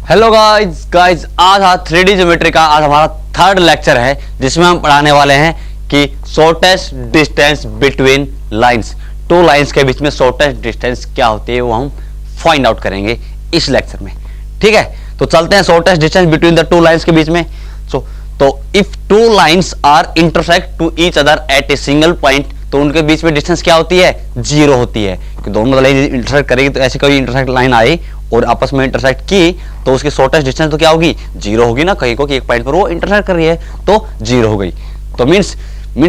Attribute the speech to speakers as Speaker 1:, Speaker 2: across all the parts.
Speaker 1: Hello guys आज 3D geometry का आज हमारा थर्ड लेक्चर है जिसमें हम पढ़ाने वाले हैं कि shortest distance between lines. To lines के बीच में शॉर्टेस्ट डिस्टेंस क्या होती है वो हम फाइंड आउट करेंगे इस लेक्चर में। ठीक है, तो चलते हैं shortest distance between the two lines के बीच में। तो if two lines are intersect to each other at a single point, तो उनके बीच में डिस्टेंस क्या होती है? जीरो होती है। कि दोनों लाइन इंटरसेक्ट करेगी तो ऐसी कोई इंटरसेक्ट लाइन आई और आपस में इंटरसेक्ट की तो उसकी शॉर्टेस्ट डिस्टेंस तो क्या होगी? जीरो होगी ना। कहीं को कि एक पॉइंट पर वो इंटरसेक्ट कर रही है तो जीरो हो गई। तो मींस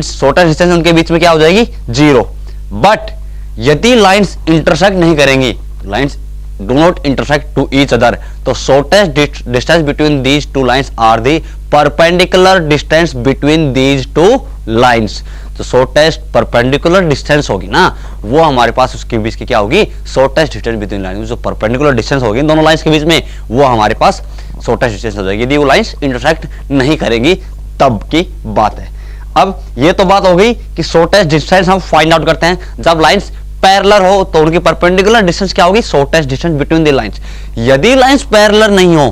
Speaker 1: शॉर्टेस्ट डिस्टेंस उनके बीच में क्या हो जाएगी? जीरो। बट यदि लाइंस इंटरसेक्ट नहीं करेंगी, lines do not intersect to each other, तो shortest distance between these two lines are the perpendicular distance between these two lines। तो shortest perpendicular distance होगी ना, वो हमारे पास उसके बीच की क्या होगी? shortest distance between lines। जो perpendicular distance होगी इन दोनों लाइंस के बीच में वो हमारे पास shortest distance हो जाएगी यदि वो लाइंस इंटरसेक्ट नहीं करेंगी, तब की बात है। अब ये तो बात हो गई कि shortest distance हम फाइंड आउट करते हैं जब लाइंस पैरेलल हो तो उनकी परपेंडिकुलर डिस्टेंस क्या होगी? Shortest distance between the lines. यदि लाइंस पैरेलल नहीं हो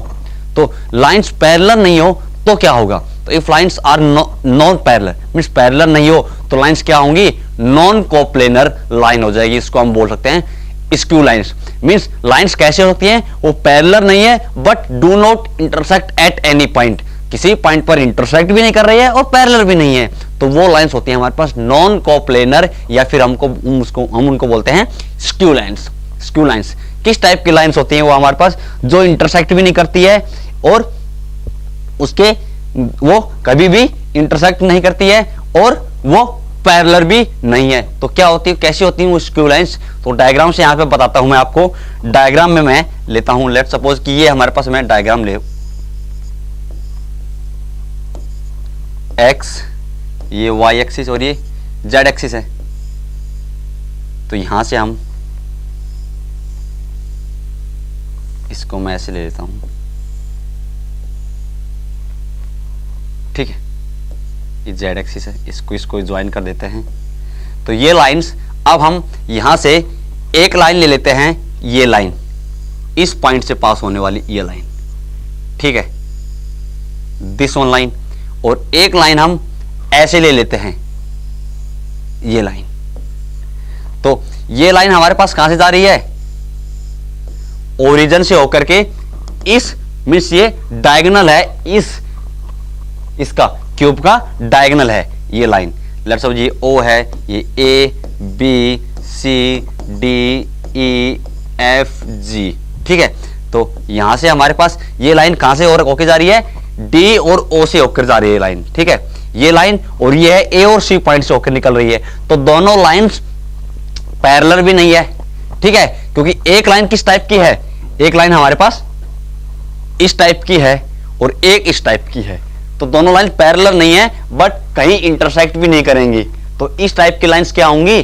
Speaker 1: तो लाइंस पैरेलल नहीं हो तो क्या होगा? तो if lines are non parallel, means parallel नहीं हो तो लाइंस क्या होंगी? नॉन कोप्लेनर लाइन हो जाएगी। इसको हम बोल सकते हैं स्क्यू लाइंस। मींस लाइंस कैसे होती हैं? वो पैरेलल नहीं है but do not intersect at any point, किसी पॉइंट पर इंटरसेक्ट भी नहीं कर रही है और पैरेलल भी नहीं है, तो वो लाइंस होती हैं हमारे पास नॉन कोप्लेनर, या फिर हम उनको बोलते हैं स्क्यू लाइंस। स्क्यू लाइंस किस टाइप की लाइंस होती हैं? वो हमारे पास जो इंटरसेक्ट भी नहीं करती है और उसके वो कभी भी इंटरसेक्ट नहीं करती है और वो पैरेलल भी नहीं है। तो क्या होती है, कैसी होती है वो स्क्यू लाइंस? तो डायग्राम से यहाँ पे बताता हूं मैं आपको। डायग्राम में मैं लेता हूं, लेट सपोज कि ये हमारे पास मैं डायग्राम ले एक्स, ये वाई एक्सिस और ये जेड एक्सिस है। तो यहां से हम इसको मैं ऐसे ले लेता हूं, ठीक है। ये जेड एक्सिस है, इसको ज्वाइन कर देते हैं। तो ये लाइंस, अब हम यहां से एक लाइन ले लेते हैं, ये लाइन इस पॉइंट से पास होने वाली ये लाइन, ठीक है, दिस वन लाइन। और एक लाइन हम ऐसे ले लेते हैं, ये लाइन। तो ये लाइन हमारे पास कहां से जा रही है? ओरिजिन से होकर के इस मींस ये डायगोनल है, इसका क्यूब का डायगोनल है ये लाइन। लेट्स सपोज ये ओ है, ये A B C D E F G, ठीक है। तो यहां से हमारे पास ये लाइन कहां से होकर जा रही है? डी और ओ से होकर जा रही है लाइन, ठीक है, ये लाइन। और ये है ए और सी पॉइंट से होकर निकल रही है। तो दोनों लाइंस पैरेलल भी नहीं है, ठीक है, क्योंकि एक लाइन किस टाइप की है? एक लाइन हमारे पास इस टाइप की है और एक इस टाइप की है। तो दोनों लाइन पैरेलल नहीं है बट कहीं इंटरसेक्ट भी नहीं करेंगी। तो इस टाइप की लाइंस क्या होंगी?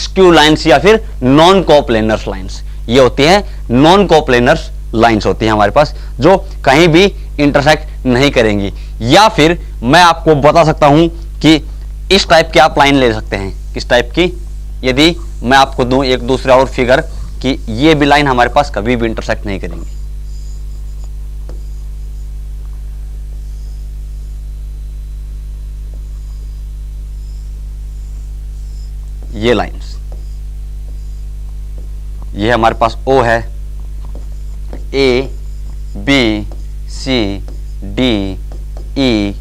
Speaker 1: स्क्यू लाइंस या फिर नॉन कोप्लेनर लाइंस। ये होती है नॉन कोप्लेनर लाइंस होती है हमारे पास, जो कहीं भी इंटरसेक्ट नहीं करेंगी। या फिर मैं आपको बता सकता हूं कि इस टाइप की आप लाइन ले सकते हैं। किस टाइप की? यदि मैं आपको दूं एक दूसरा और फिगर कि ये भी लाइन हमारे पास कभी भी इंटरसेक्ट नहीं करेंगी। ये लाइंस, ये हमारे पास ओ है, A B C D E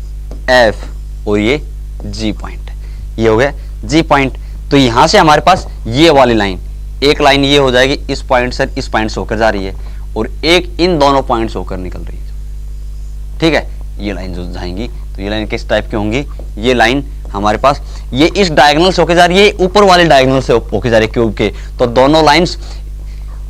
Speaker 1: F और ये जी पॉइंट, ये हो गया जी पॉइंट। तो यहां से हमारे पास ये वाली लाइन, एक लाइन ये हो जाएगी इस पॉइंट से इस पॉइंट से होकर जा रही है और एक इन दोनों पॉइंट से होकर निकल रही है, ठीक है। ये लाइन जो जाएंगी तो ये लाइन किस टाइप की होंगी? ये लाइन हमारे पास ये इस डायगोनल से होकर जा रही है, ऊपर वाले डायगोनल से होकर जा रही है क्यूब के। तो दोनों लाइंस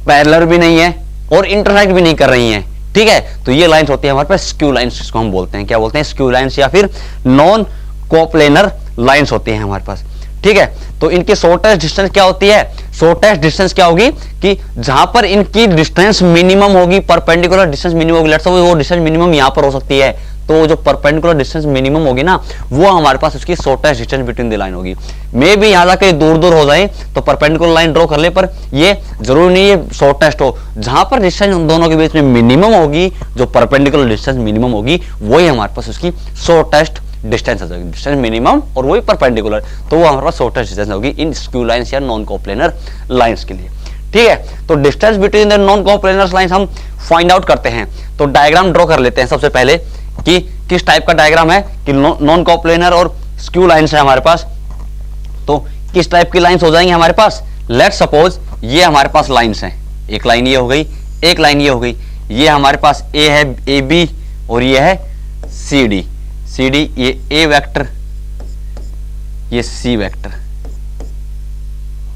Speaker 1: पैरेलल भी नहीं है और इंटरसेक्ट भी नहीं कर रही हैं, ठीक है। तो ये लाइंस होती है हमारे पास स्क्यू लाइंस, जिसको हम बोलते हैं, क्या बोलते हैं? स्क्यू लाइंस या फिर नॉन कोप्लेनर लाइंस होती हैं हमारे पास, ठीक है। तो इनकी शॉर्टेस्ट डिस्टेंस क्या होती है? शॉर्टेस्ट डिस्टेंस क्या होगी कि जहां पर इनकी डिस्टेंस मिनिमम होगी, परपेंडिकुलर डिस्टेंस मिनिमम होगी। लेट्स सपोज वो डिस्टेंस मिनिमम यहां पर हो सकती है, तो जो परपेंडिकुलर डिस्टेंस मिनिमम होगी ना, वो हमारे पास उसकी shortest distance between the line होगी। मे भी यहाँ जाकर दूर दूर हो जाए तो परपेंडिकुलर लाइन ड्रॉ कर ले, पर ये जरूरी नहीं है शॉर्टेस्ट हो। जहां पर डिस्टेंस उन दोनों के बीच में मिनिमम होगी, जो परपेंडिकुलर डिस्टेंस मिनिमम होगी, वही हमारे पास उसकी शॉर्टेस्ट डिस्टेंस हो जाएगी। डिस्टेंस मिनिमम और वही परपेंडिकुलर, तो वो हमारे पास शॉर्टेस्ट डिस्टेंस होगी इन स्क्यू लाइंस या नॉन कोप्लेनर लाइंस के लिए। ठीक है, तो distance between the non coplanar lines हम फाइंड आउट करते हैं। तो डायग्राम ड्रॉ कर लेते हैं सबसे पहले कि किस टाइप का डायग्राम है, कि नॉन कोप्लेनर और स्क्यू लाइंस है हमारे पास। तो किस टाइप की लाइंस हो जाएंगी हमारे पास? लेट्स सपोज ये हमारे पास लाइंस हैं, एक लाइन ये हो गई, एक लाइन ये हो गई, ये हमारे पास ए है, ए बी, और ये है सी डी, सी डी, ये ए वेक्टर, ये सी वेक्टर।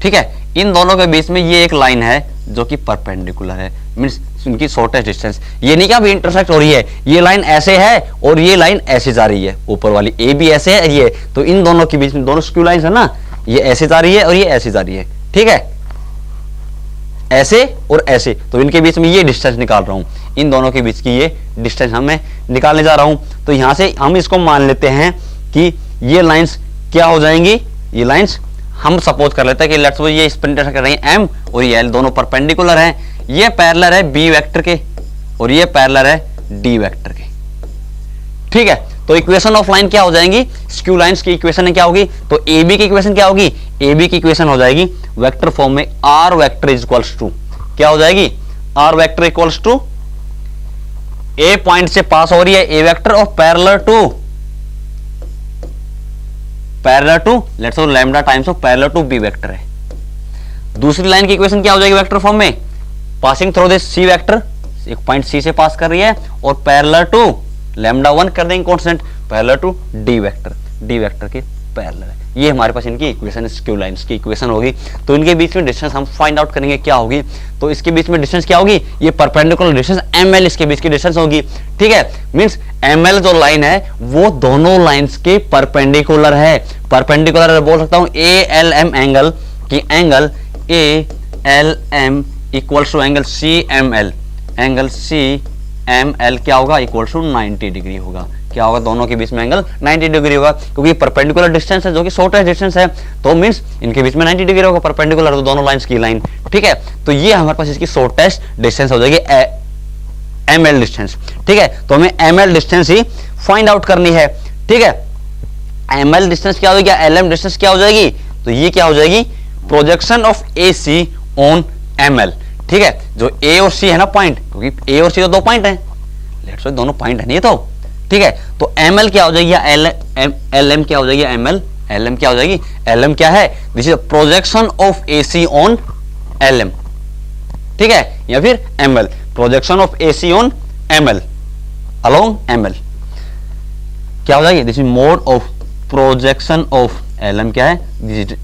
Speaker 1: ठीक है, इन दोनों के बीच में ये एक लाइन है जो कि परपेंडिकुलर है, मींस उनकी शॉर्टेस्ट डिस्टेंस। ये नहीं कि अभी इंटरसेक्ट हो रही है, ये लाइन ऐसे है और ये लाइन ऐसे जा रही है, ऊपर वाली ए भी ऐसे है, ये, तो इन दोनों के बीच में दोनों स्क्यू लाइंस है ना, ये ऐसे जा रही है और ये ऐसे जा रही है। ठीक है, ऐसे और ऐसे, तो इनके बीच में ये डिस्टेंस निकाल रहा हूं, इन दोनों के बीच की ये डिस्टेंस मैं निकालने जा रहा हूं। तो यहां से हम इसको मान लेते हैं कि ये लाइंस क्या हो जाएंगी, ये लाइंस हम सपोज कर लेते हैं कि लेट्स सपोज ये इस पर इंटरसेक्ट कर रही है एम और ये एल, दोनों परपेंडिकुलर हैं। ये पैरेलल है बी वेक्टर के और ये पैरेलल है डी वेक्टर के। ठीक है, तो इक्वेशन ऑफ लाइन क्या हो जाएंगी, स्क्यू लाइंस की इक्वेशन क्या होगी? तो ए बी की इक्वेशन क्या होगी? ए बी की इक्वेशन हो जाएगी वेक्टर फॉर्म में R vector is equals to, क्या हो जाएगी? R vector equals to, A point से पास हो रही है ए वेक्टर और parallel to let's suppose lambda times of parallel to B vector है। दूसरी लाइन की इक्वेशन क्या हो जाएगी वेक्टर फॉर्म में? Passing through this C vector, एक पॉइंट सी से पास कर रही है और पैरेलल टू लैम्डा 1 कर देंगे constant, parallel to D vector के पैरेलल है। ये हमारे पास इनकी इक्वेशन, स्क्यू लाइंस की इक्वेशन होगी। तो इनके बीच में डिस्टेंस हम फाइंड आउट करेंगे क्या होगी। तो इसके बीच में डिस्टेंस क्या होगी? ये परपेंडिकुलर डिस्टेंस एम एल इसके बीच की डिस्टेंस होगी। ठीक है, मींस एम एल जो लाइन है वो दोनों लाइंस के परपेंडिकुलर है। परपेंडिकुलर बोल सकता हूं ए एल एम एंगल, की angle A L M equals to angle C M L, angle C M L क्या होगा? इक्वल टू 90 डिग्री होगा। क्या होगा? दोनों के बीच में एंगल 90 डिग्री होगा, क्योंकि परपेंडिकुलर डिस्टेंस है जो कि शॉर्टेस्ट डिस्टेंस है, तो मींस इनके बीच में 90 डिग्री होगा, परपेंडिकुलर तो दोनों लाइंस की लाइन। ठीक है, तो ये हमारे पास इसकी शॉर्टेस्ट डिस्टेंस हो जाएगी एम एल डिस्टेंस। ठीक है, तो हमें एम एल डिस्टेंस ही फाइंड आउट करनी है। ठीक है, एम एल डिस्टेंस क्या हो जाएगी, एल एम डिस्टेंस क्या हो जाएगी? तो ये क्या हो जाएगी? Projection of A C on M L. ठीक है, जो ए और सी है ना पॉइंट, क्योंकि ए और सी तो दो पॉइंट हैं, लेट्स से दोनों पॉइंट है नहीं तो। ठीक है, तो एम एल क्या हो जाएगी, एल एम क्या हो जाएगी, एम एल क्या हो जाएगी? एल एम क्या है? This is projection of A C on L M. ठीक है, या फिर M L, projection of A C on M L along M L क्या हो जाएगी? This is mod of projection of L M क्या है?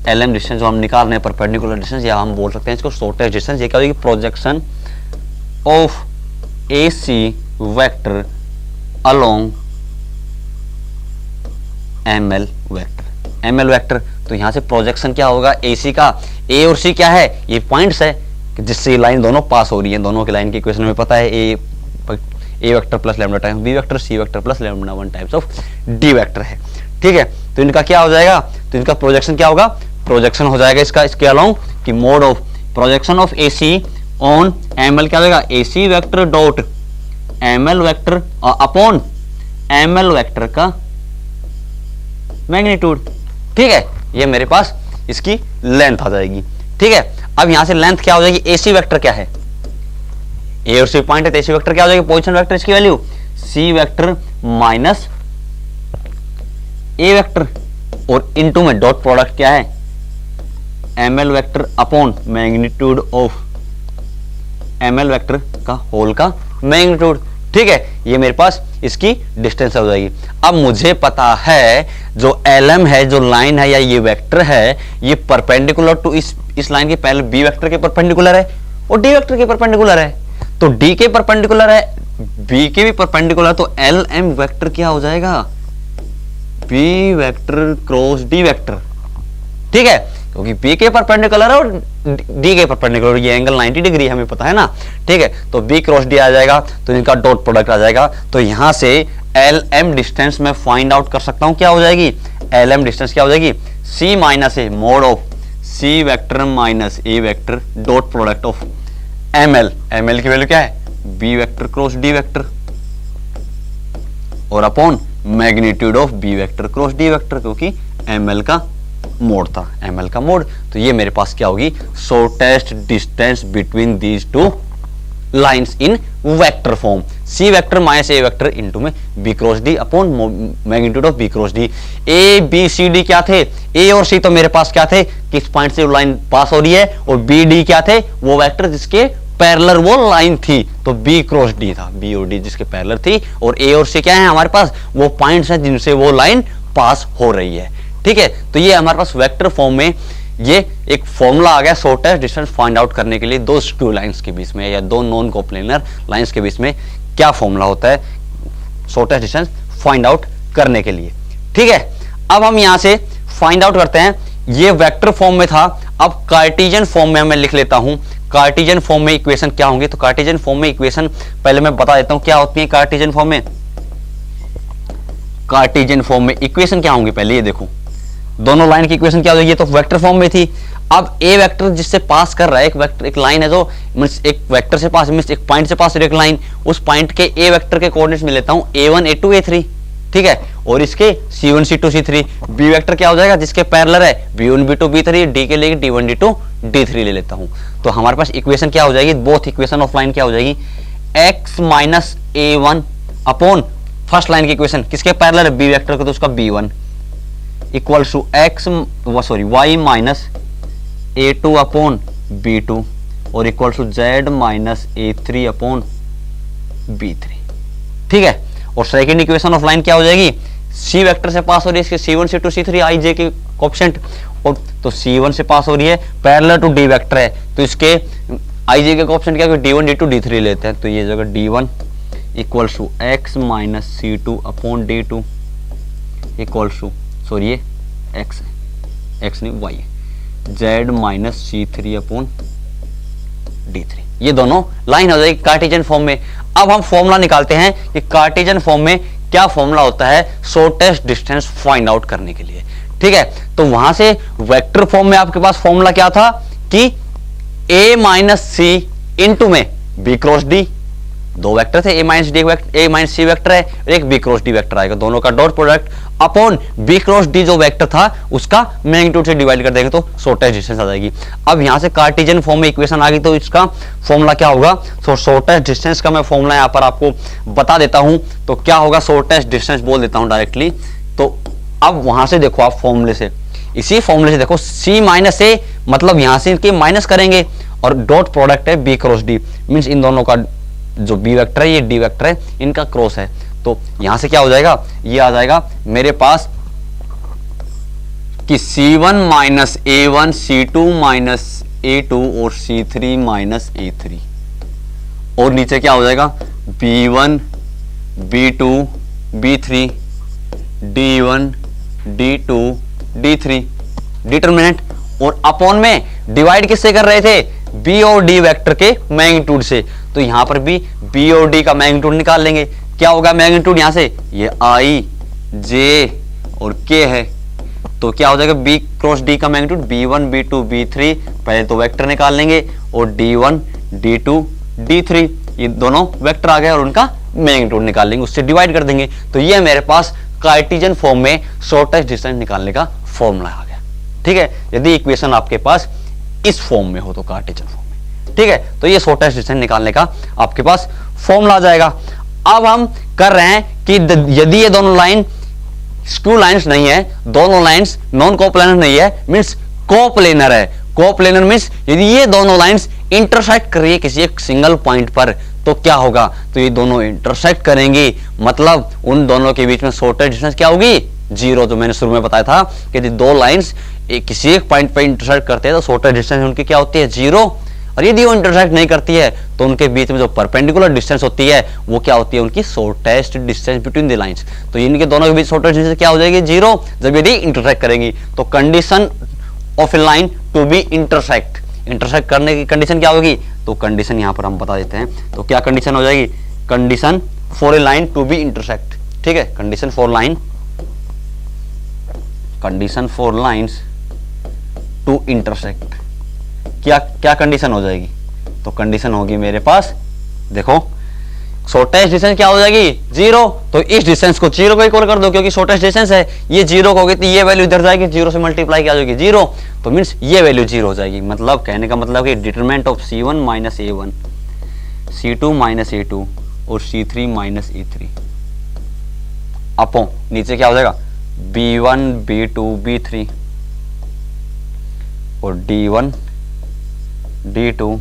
Speaker 1: एल एम डिस्टेंस जो हम निकाल रहे हैं परपेंडिकुलर डिस्टेंस, या हम बोल सकते हैं इसको शॉर्टेस्ट डिस्टेंस। ये क्या होगी? Projection of A C vector along M L vector. M L vector, तो यहां से प्रोजेक्शन क्या होगा ए सी का? ए और सी क्या है? ये पॉइंट्स है जिससे लाइन दोनों पास हो रही है। दोनों की लाइन की इक्वेशन में पता है A vector plus lambda times B vector, C vector plus lambda 1 times of D vector है। ठीक है, तो इनका क्या हो जाएगा? तो इनका प्रोजेक्शन क्या होगा? प्रोजेक्शन हो जाएगा इसका इसके अलोंग कि mod of projection of A C on M L क्या हो जाएगा? A C vector dot M L vector upon M L vector का मैग्नीट्यूड। ठीक है, ये मेरे पास इसकी लेंथ आ जाएगी। ठीक है, अब यहां से लेंथ क्या हो जाएगी? ए सी वेक्टर क्या है? ए और सी पॉइंट है, तो ए सी वेक्टर क्या हो जाएगी? पोजीशन वेक्टर, इसकी value C vector minus A vector, और इनटू में डॉट प्रोडक्ट क्या है? M L vector upon magnitude of M L vector का होल का मैग्नीट्यूड। ठीक है, ये मेरे पास इसकी डिस्टेंस हो जाएगी। अब मुझे पता है जो एल एम है, जो लाइन है या ये वेक्टर है, ये परपेंडिकुलर टू इस लाइन के पहले बी वेक्टर के परपेंडिकुलर है और डी वेक्टर के परपेंडिकुलर है। तो डी के परपेंडिकुलर है, बी के भी परपेंडिकुलर, तो एल एम वेक्टर क्या हो जाएगा? B vector cross D vector. ठीक है, क्योंकि बी के परपेंडिकुलर है और डी के परपेंडिकुलर, ये एंगल 90 डिग्री हमें पता है ना, ठीक है। तो बी क्रॉस डी आ जाएगा, तो इनका डॉट प्रोडक्ट आ जाएगा। तो यहां से एल एम डिस्टेंस मैं फाइंड आउट कर सकता हूं, क्या हो जाएगी एल एम डिस्टेंस क्या हो जाएगी, C minus A mod of C vector minus A vector dot product of M L, M L की वैल्यू क्या है B vector cross D vector, और upon magnitude of B vector cross D vector, क्योंकि M L का mod था, M L का mod. तो ये मेरे पास क्या होगी shortest distance between these two lines in vector form, C vector minus A vector into में B cross D upon magnitude of B cross D. A B C D क्या थे, ए और सी तो मेरे पास क्या थे, किस पॉइंट से लाइन पास हो रही है, और बी डी क्या थे, वो वेक्टर जिसके पैरेलल वो लाइन थी, तो बी क्रॉस डी था, बी और डी जिसके पैरेलल थी, और ए और सी क्या है हमारे पास वो पॉइंट्स हैं जिनसे वो लाइन पास हो रही है, ठीक है। तो ये हमारे पास वेक्टर फॉर्म में ये एक फॉर्मूला आ गया शॉर्टेस्ट डिस्टेंस फाइंड आउट करने के लिए दो स्क्यू लाइंस के बीच में या दो नॉन कोप्लेनर लाइंस के बीच में क्या फॉर्मूला होता है शॉर्टेस्ट डिस्टेंस फाइंड आउट करने के लिए, ठीक है। अब हम यहां से फाइंड आउट करते हैं, ये वेक्टर फॉर्म में था, अब कार्टेशियन फॉर्म में मैं लिख लेता हूं। कार्टेशियन फॉर्म में इक्वेशन क्या होंगे, तो कार्टेशियन फॉर्म में इक्वेशन पहले मैं बता देता हूं क्या होती है कार्टेशियन फॉर्म में। कार्टेशियन फॉर्म में इक्वेशन क्या होंगी पहले ये देखो, दोनों लाइन की इक्वेशन क्या हो जाएगी, तो वेक्टर फॉर्म में थी। अब ए वेक्टर जिससे पास कर रहा है, एक वेक्टर एक लाइन है जो मींस एक वेक्टर से पास मींस एक पॉइंट से पास एक लाइन, उस पॉइंट के ए वेक्टर के कोऑर्डिनेट्स में लेता हूं a1 a2 a3, ठीक है, और इसके c1 c2 c3। B vector क्या हो जाएगा जिसके पैरेलल है b1 b2 b3, डी के लिए d1 d2 d3 ले लेता हूं। तो हमारे पास इक्वेशन क्या हो जाएगी, बोथ इक्वेशन ऑफ लाइन क्या हो जाएगी x minus a1 upon first line की इक्वेशन किसके पैरेलल है बी वेक्टर को, तो उसका b1 equal to X sorry Y minus a2 upon b2 और equal to z minus a3 upon b3, ठीक है। और सेकंड इक्वेशन ऑफ लाइन क्या हो जाएगी, c वेक्टर से पास हो रही है इसके c1 c2 c3 i j के कोएफिशिएंट, और तो c1 से पास हो रही है पैरेलल टू d वेक्टर है, तो इसके i j के कोएफिशिएंट क्या d1 d2 d3 लेते हैं, तो ये जगह d1 equal to x minus c2 upon d2 equal to sorry ये x है, x नहीं y है, z minus c3 upon d3। ये दोनों लाइन हो जाएगी कार्टेशियन फॉर्म में। अब हम फॉर्मूला निकालते हैं कि कार्टेशियन फॉर्म में क्या फॉर्मूला होता है शॉर्टेस्ट डिस्टेंस फाइंड आउट करने के लिए, ठीक है। तो वहां से वेक्टर फॉर्म में आपके पास फॉर्मूला क्या था कि a माइनस सी इंटू में b क्रॉस डी, दो वेक्टर थे, a माइनस सी वेक्टर है और एक b क्रॉस डी वेक्टर आएगा, दोनों का dot product upon b cross D जो वेक्टर था उसका मैग्नीट्यूड से डिवाइड कर देंगे तो शॉर्टेस्ट डिस्टेंस आ जाएगी। अब यहां से कार्टेशियन फॉर्म में इक्वेशन आ गई, तो इसका फॉर्मूला क्या होगा, तो शॉर्टेस्ट डिस्टेंस का मैं फॉर्मूला यहां पर आपको बता देता हूं। तो क्या होगा शॉर्टेस्ट डिस्टेंस बोल देता हूं डायरेक्टली। तो अब वहां से देखो आप फॉर्मूले से, इसी फॉर्मूले से देखो c माइनस ए मतलब यहां से इनके माइनस करेंगे और डॉट प्रोडक्ट है b क्रॉस डी, मींस इन दोनों का जो b वेक्टर है ये d वेक्टर है, इनका क्रॉस है, तो यहां से क्या हो जाएगा, ये आ जाएगा मेरे पास कि c1 minus a1 c2 minus a2 और c3 माइनस a3, और नीचे क्या हो जाएगा b1 b2 b3 d1 d2 d3 determinant, और अपॉन में डिवाइड किससे कर रहे थे b और d वेक्टर के मैग्नीट्यूड से, तो यहां पर भी b और d का मैग्नीट्यूड निकाल लेंगे। क्या होगा मैग्नीट्यूड यहां से, ये i j और k है, तो क्या हो जाएगा b क्रॉस d का मैग्नीट्यूड b1 b2 b3, पहले तो वेक्टर निकाल लेंगे, और d1 d2 d3 ये दोनों वेक्टर आ गए और उनका मैग्नीट्यूड निकाल लेंगे, उससे डिवाइड कर देंगे। तो ये मेरे पास कार्टेशियन फॉर्म में शॉर्टेस्ट डिस्टेंस निकालने का फॉर्मूला आ गया, ठीक है। यदि इक्वेशन आपके पास इस फॉर्म में हो तो कार्टेशियन फॉर्म में, ठीक है, तो ये शॉर्टेस्ट डिस्टेंस निकालने का आपके पास फॉर्मूला आ जाएगा। अब हम कर रहे हैं कि यदि ये दोनों लाइन स्क्यू लाइंस नहीं है, दोनों लाइंस नॉन कोप्लेनर नहीं है, मींस कोप्लेनर है। कोप्लेनर मींस यदि ये दोनों लाइंस इंटरसेक्ट कर रही है किसी एक सिंगल पॉइंट पर, तो क्या होगा, तो ये दोनों इंटरसेक्ट करेंगी, मतलब उन दोनों के बीच में शॉर्टेस्ट डिस्टेंस क्या होगी, जीरो। जो मैंने शुरू में बताया था कि यदि दो लाइंस किसी एक पॉइंट पर इंटरसेक्ट करते हैं तो शॉर्टेस्ट डिस्टेंस उनकी क्या होती है, जीरो। और यदि वो इंटरसेक्ट नहीं करती है तो उनके बीच में जो परपेंडिकुलर डिस्टेंस होती है वो क्या होती है, उनकी shortest distance between the lines. तो इनके दोनों के बीच शॉर्टेस्ट डिस्टेंस क्या हो जाएगी, जीरो, जब यदि इंटरसेक्ट करेंगी। तो condition of a line to be intersect करने की कंडीशन क्या होगी, तो कंडीशन यहां पर हम बता देते हैं। तो क्या कंडीशन हो जाएगी, condition for a line to be intersect, ठीक है, condition for lines to intersect, क्या कंडीशन हो जाएगी, तो कंडीशन होगी मेरे पास, देखो शॉर्टेस्ट डिस्टेंस क्या हो जाएगी, 0, तो इस डिस्टेंस को 0 को इक्वल कर दो, क्योंकि शॉर्टेस्ट डिस्टेंस है, ये 0 होगी तो ये वैल्यू इधर जाएगी, 0 से मल्टीप्लाई क्या हो जाएगी 0, तो मींस ये वैल्यू 0 हो जाएगी। मतलब कहने का मतलब कि determinant of C1 minus A1, C2 minus A2 और C3 माइनस E3 अपॉन नीचे क्या हो जाएगा B1 B2 B3 और D1 D2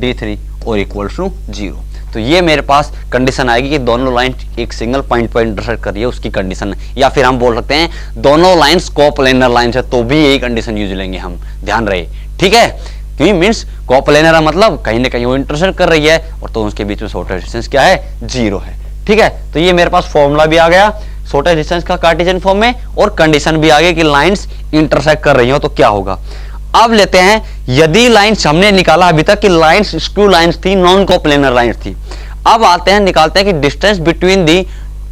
Speaker 1: D3 और इक्वल टू 0। तो ये मेरे पास कंडीशन आएगी कि दोनों लाइन एक सिंगल पॉइंट पर इंटरसेक्ट कर रही है, उसकी कंडीशन है। या फिर हम बोल सकते हैं दोनों लाइंस कोप्लेनर लाइंस है, तो भी यही कंडीशन यूज लेंगे हम, ध्यान रहे, ठीक है। क्योंकि मींस कोप्लेनर मतलब कहीं ना कहीं वो इंटरसेक्ट कर रही है और तो उसके बीच में शॉर्टेस्ट डिस्टेंस क्या है, 0 है, ठीक है। तो ये मेरे पास फॉर्मूला भी आ गया शॉर्टेस्ट डिस्टेंस का कार्टेशियन फॉर्म में, और कंडीशन भी आ गई कि लाइंस इंटरसेक्ट कर रही हो तो क्या होगा। अब लेते हैं, यदि लाइंस हमने निकाला अभी तक कि लाइंस स्क्यू लाइंस थी, नॉन कोप्लेनर लाइंस थी। अब आते हैं निकालते हैं कि distance between the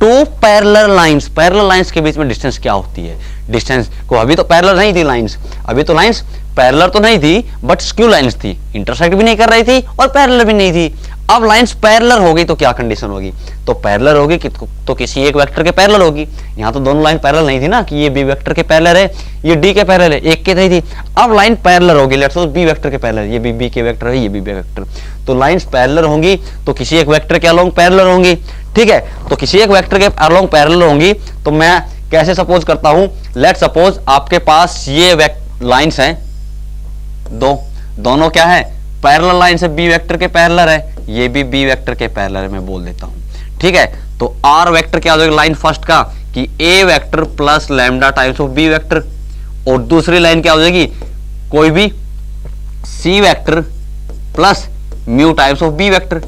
Speaker 1: two parallel lines के बीच में डिस्टेंस क्या होती है। डिस्टेंस को अभी तो पैरेलल नहीं थी लाइंस, अभी तो लाइंस पैरेलल तो नहीं थी बट स्क्यू लाइंस थी, इंटरसेक्ट भी नहीं कर रही थी और पैरेलल भी नहीं थी। अब लाइंस पैरेलल हो गई तो क्या कंडीशन होगी, तो पैरेलल होगी कि तो किसी एक वेक्टर के पैरेलल होगी। यहाँ तो दोनों लाइन पैरेलल नहीं थी ना, कि ये बी वेक्टर के पैरेलल है, ये डी के पैरेलल है, एक के नहीं थी। अब लाइन पैरेलल होगी, लेट्स सपोज बी वेक्टर के पैरेलल, ये बी के वेक्टर है, ये बी वेक्टर, तो लाइंस पैरेलल होंगी तो किसी एक वेक्टर के अलोंग पैरेलल होंगी, ठीक है। तो किसी एक वेक्टर के अलोंग पैरेलल होंगी तो मैं कैसे सपोज करता हूं, लेट सपोज आपके पास ये लाइंस हैं दोनों क्या है, पैरेलल लाइन से बी वेक्टर के पैरेलल है, ये भी बी वेक्टर के पैरेलल है, मैं बोल देता हूं, ठीक है। तो आर वेक्टर क्या हो जाएगा लाइन फर्स्ट का, कि A vector plus lambda times of B vector, और दूसरी लाइन क्या हो जाएगी, कोई भी C vector plus mu times of B vector.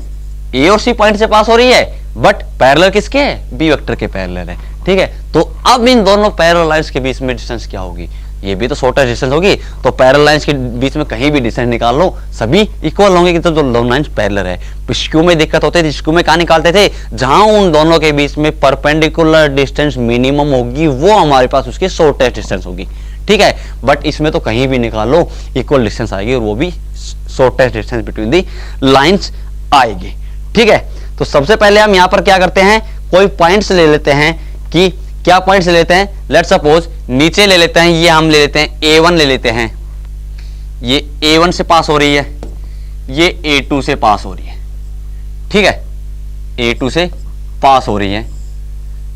Speaker 1: A और सी पॉइंट से पास हो रही है बट पैरेलल किसके है, बी वेक्टर के पैरेलल है, ठीक है। तो अब इन दोनों पैरेलल लाइंस के बीच में डिस्टेंस क्या होगी, ये भी तो शॉर्टेस्ट डिस्टेंस होगी। तो पैरेलल लाइंस के बीच में कहीं भी डिस्टेंस निकाल लो, सभी इक्वल होंगे कि तो दोनों लाइंस पैरेलल है। स्क्यू में दिक्कत होती थी, स्क्यू में कहां निकालते थे, जहां उन दोनों के बीच में परपेंडिकुलर डिस्टेंस मिनिमम होगी वो हमारे पास उसकी शॉर्टेस्ट डिस्टेंस होगी, ठीक है। बट इसमें तो कहीं भी निकाल लो इक्वल डिस्टेंस आएगी और वो भी shortest distance between the lines आएगी, ठीक है। तो सबसे पहले हम यहां पर क्या करते हैं, कोई पॉइंट्स ले लेते हैं, कि क्या पॉइंट्स ले लेते हैं, लेट्स सपोज नीचे ले लेते हैं, ये हम ले लेते हैं A1 ले लेते हैं, ये A1 से पास हो रही है, ये A2 से पास हो रही है, ठीक है, A2 से पास हो रही है।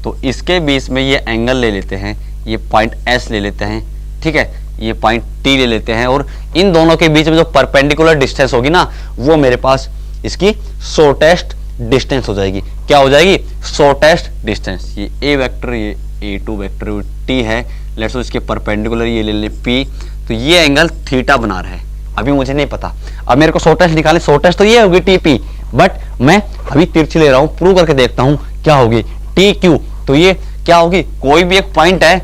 Speaker 1: तो इसके बीच में ये एंगल ले लेते हैं, ये पॉइंट S ले लेते हैं, ठीक है, ये पॉइंट T ले लेते हैं, और इन दोनों के बीच में जो परपेंडिकुलर डिस्टेंस होगी ना, वो मेरे पास इसकी शॉर्टेस्ट डिस्टेंस हो जाएगी। क्या हो जाएगी, शॉर्टेस्ट डिस्टेंस। ये ए वेक्टर, ये A2 वेक्टर T है, लेट्स सपोज इसके परपेंडिकुलर ये ले ले P, तो ये एंगल थीटा बना रहा है, अभी मुझे नहीं पता, अब मेरे को शॉर्टेस्ट निकाले, शॉर्टेस्ट तो ये होगी TP, बट मैं अभी तिरछी ले रहा हूं, प्रूव करके देखता हूं क्या होगी TQ। तो ये क्या होगी, कोई भी एक पॉइंट है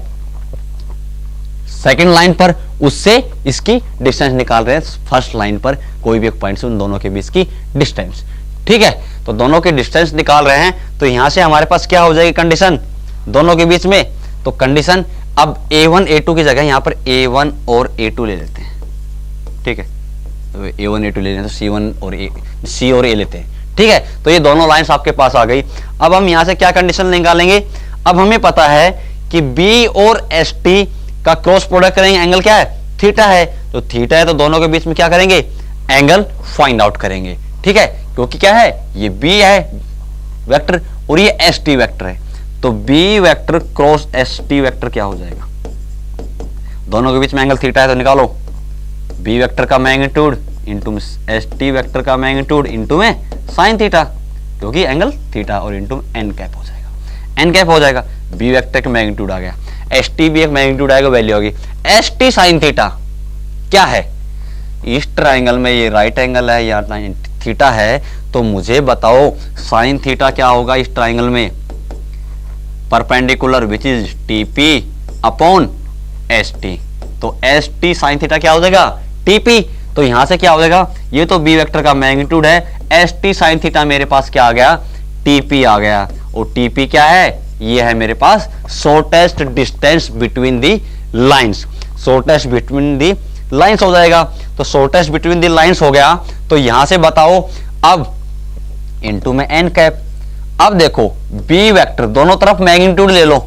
Speaker 1: सेकंड लाइन पर, उससे इसकी डिस्टेंस निकाल रहे हैं फर्स्ट लाइन पर, कोई भी एक पॉइंट से उन दोनों के बीच की डिस्टेंस, ठीक है। तो दोनों की डिस्टेंस निकाल रहे हैं, तो यहां से हमारे पास क्या हो जाएगी कंडीशन दोनों के बीच में, तो कंडीशन अब A1 A2 की जगह यहां पर A1 और A2 ले लेते हैं, ठीक है। तो A1 A2 ले लेते हैं, तो C1 और C और A लेते हैं, ठीक है। तो ये दोनों लाइंस आपके पास आ गई। अब हम यहां से क्या कंडीशन निकालेंगे, अब हमें पता है कि B और ST का क्रॉस प्रोडक्ट करेंगे, एंगल क्या है, थीटा है, तो थीटा है तो दोनों के बीच में क्या करेंगे, एंगल फाइंड आउट करेंगे, ठीक है। क्योंकि क्या है, ये B है वेक्टर और ये ST वेक्टर है, तो B vector cross ST vector क्या हो जाएगा, दोनों के बीच में एंगल थीटा है, तो निकालो B वेक्टर का मैग्नीट्यूड इंटू ST वेक्टर का मैग्नीट्यूड इंटू में साइन थीटा, क्योंकि एंगल थीटा, और इंटू एन कैप हो जाएगा, एन कैप हो जाएगा, B वेक्टर का मैग्नीट्यूड आ गया, ST भी एक मैग्नीट्यूड आएगा, वैल्यू होगी ST साइन थीटा क्या है, इस ट्राइंगल में ये राइट एंगल है या थीटा है, तो मुझे बताओ साइन थीटा क्या होगा इस ट्राइंगल में, perpendicular which is TP upon ST, तो एस टी साइन थीटा क्या हो जाएगा, टीपी। तो यहां से क्या हो जाएगा, ये तो बी वेक्टर का मैग्नीट्यूड है, एस टी साइन थीटा मेरे पास क्या आ गया, टीपी आ गया। और टीपी क्या है, ये है मेरे पास shortest distance between the lines, shortest between the lines हो जाएगा। तो शॉर्टेस्ट बिटवीन दी लाइंस हो गया। तो यहां से बताओ अब इनटू में एन कैप। अब देखो बी वेक्टर दोनों तरफ मैग्नीट्यूड ले लो,